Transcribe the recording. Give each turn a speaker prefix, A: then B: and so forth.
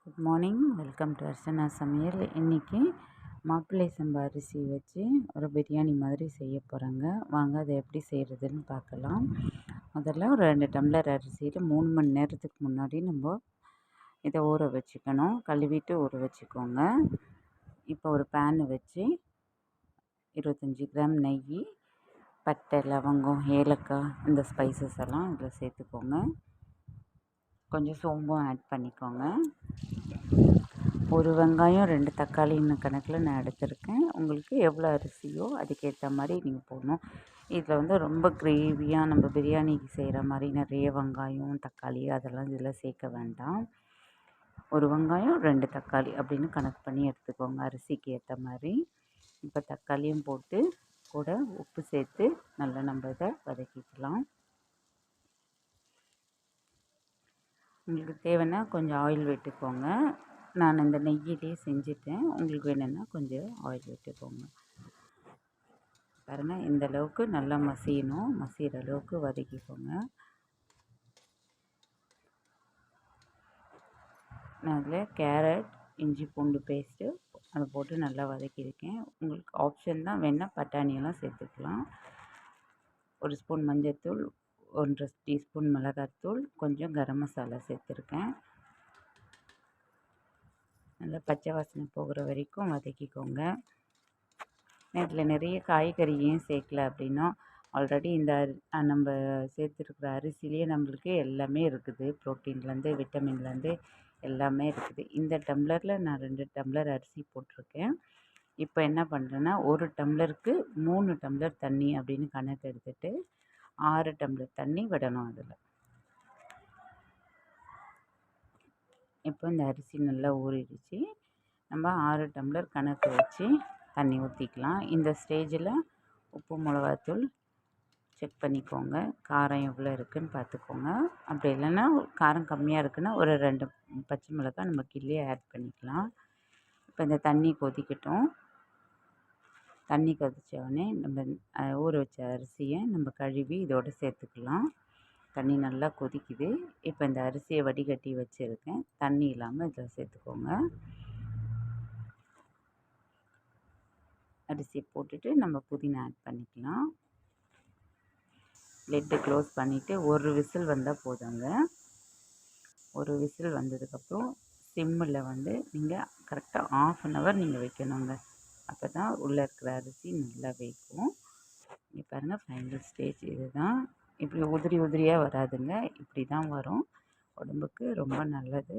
A: Good morning. Welcome to Archana சமையல். இன்றைக்கி மாப்பிள்ளை சம்பா அரிசி வச்சு ஒரு பிரியாணி மாதிரி செய்ய போகிறாங்க. வாங்க அதை எப்படி செய்கிறதுன்னு பார்க்கலாம். முதல்ல ஒரு 2 டம்ளர் அரிசியில் 3 மணி நேரத்துக்கு முன்னாடி நம்ம இதை ஊற வச்சுக்கணும். கழுவிட்டு ஊற வச்சுக்கோங்க. இப்போ ஒரு பேன் வச்சு 25 கிராம் நெய், பட்டை, லவங்கம், ஏலக்காய் இந்த ஸ்பைசஸ் எல்லாம் இதில் சேர்த்துக்கோங்க. கொஞ்சம் சோம்பும் ஆட் பண்ணிக்கோங்க. ஒரு வெங்காயம் 2 தக்காளின்னு கணக்கில் நான் எடுத்திருக்கேன். உங்களுக்கு எவ்வளோ அரிசியோ அதுக்கேற்ற மாதிரி நீங்கள் போடணும். இதில் வந்து ரொம்ப கிரேவியாக நம்ம பிரியாணிக்கு செய்கிற மாதிரி நிறைய வெங்காயம் தக்காளி அதெல்லாம் இதில் சேர்க்க வேண்டாம். ஒரு வெங்காயம் 2 தக்காளி அப்படின்னு கணக்கு பண்ணி எடுத்துக்கோங்க அரிசிக்கு ஏற்ற மாதிரி. இப்போ தக்காளியும் போட்டு கூட உப்பு சேர்த்து நல்லா நம்ம இதை வதக்கிக்கலாம். உங்களுக்கு தேவைன்னா கொஞ்சம் ஆயில் விட்டுக்கோங்க. நான் இந்த நெய்யிலே செஞ்சுட்டேன். உங்களுக்கு வேணும்னா கொஞ்சம் ஆயில் விட்டுக்கோங்க. பாருங்கள், இந்த அளவுக்கு நல்லா மசியணும். மசிகிற அளவுக்கு வதக்கிக்கோங்க. நான் அதில் கேரட், இஞ்சி பூண்டு பேஸ்ட்டு அதை போட்டு நல்லா வதக்கியிருக்கேன். உங்களுக்கு ஆப்ஷன் தான், வேணால் பட்டாணியெல்லாம் சேர்த்துக்கலாம். ஒரு ஸ்பூன் மஞ்சள்தூள், 1 டீஸ்பூன் மிளகாத்தூள், கொஞ்சம் கரம் மசாலா சேர்த்துருக்கேன். நல்லா பச்சை வாசனை போகிற வரைக்கும் வதக்கிக்கோங்க. இதில் நிறைய காய்கறி ஏன் சேர்க்கல அப்படின்னா, ஆல்ரெடி இந்த நம்ம சேர்த்துருக்குற அரிசிலேயே நம்மளுக்கு எல்லாமே இருக்குது. ப்ரோட்டீன்லேருந்து விட்டமின்லேருந்து எல்லாமே இருக்குது. இந்த டம்ளரில் நான் 2 டம்ளர் அரிசி போட்டிருக்கேன். இப்போ என்ன பண்ணுறேன்னா, 1 டம்ளருக்கு 3 டம்ளர் தண்ணி அப்படின்னு கணக்கு எடுத்துகிட்டு 6 டம்ளர் தண்ணி விடணும் அதில். இப்போ இந்த அரிசி நல்லா ஊறிடுச்சு. நம்ம 6 டம்ளர் கணக்கு வச்சு தண்ணி ஊற்றிக்கலாம். இந்த ஸ்டேஜில் உப்பு மிளகாத்தூள் செக் பண்ணிக்கோங்க. காரம் எவ்வளோ இருக்குதுன்னு பார்த்துக்கோங்க. அப்படி இல்லைன்னா காரம் கம்மியாக இருக்குன்னா ஒரு 2 பச்சை மிளகாய் நம்ம கிள்ளியே ஆட் பண்ணிக்கலாம். இப்போ இந்த தண்ணி கொதிக்கட்டும். தண்ணி கொதித்தோடனே நம்ம ஊற வச்ச அரிசியை நம்ம கழுவி இதோடு சேர்த்துக்கலாம். தண்ணி நல்லா கொதிக்குது. இப்போ இந்த அரிசியை வடிகட்டி வச்சுருக்கேன். தண்ணி இல்லாமல் இதில் சேர்த்துக்கோங்க. அரிசியை போட்டுட்டு நம்ம புதினா ஆட் பண்ணிக்கலாம். லிட்டு க்ளோஸ் பண்ணிவிட்டு ஒரு விசில் வந்தால் போதுங்க. ஒரு விசில் வந்ததுக்கப்புறம் சிம்மில் வந்து நீங்கள் கரெக்டாக 1/2 ஹவர் நீங்கள் வைக்கணுங்க. அப்போ தான் உள்ளே இருக்கிற அரிசி நல்லா வேகும். இங்கே பாருங்கள், ஃபைனல் ஸ்டேஜ் இது தான். இப்படி உதிரி உதிரியாக வராதுங்க. இப்படி தான் வரும். உடம்புக்கு ரொம்ப நல்லது.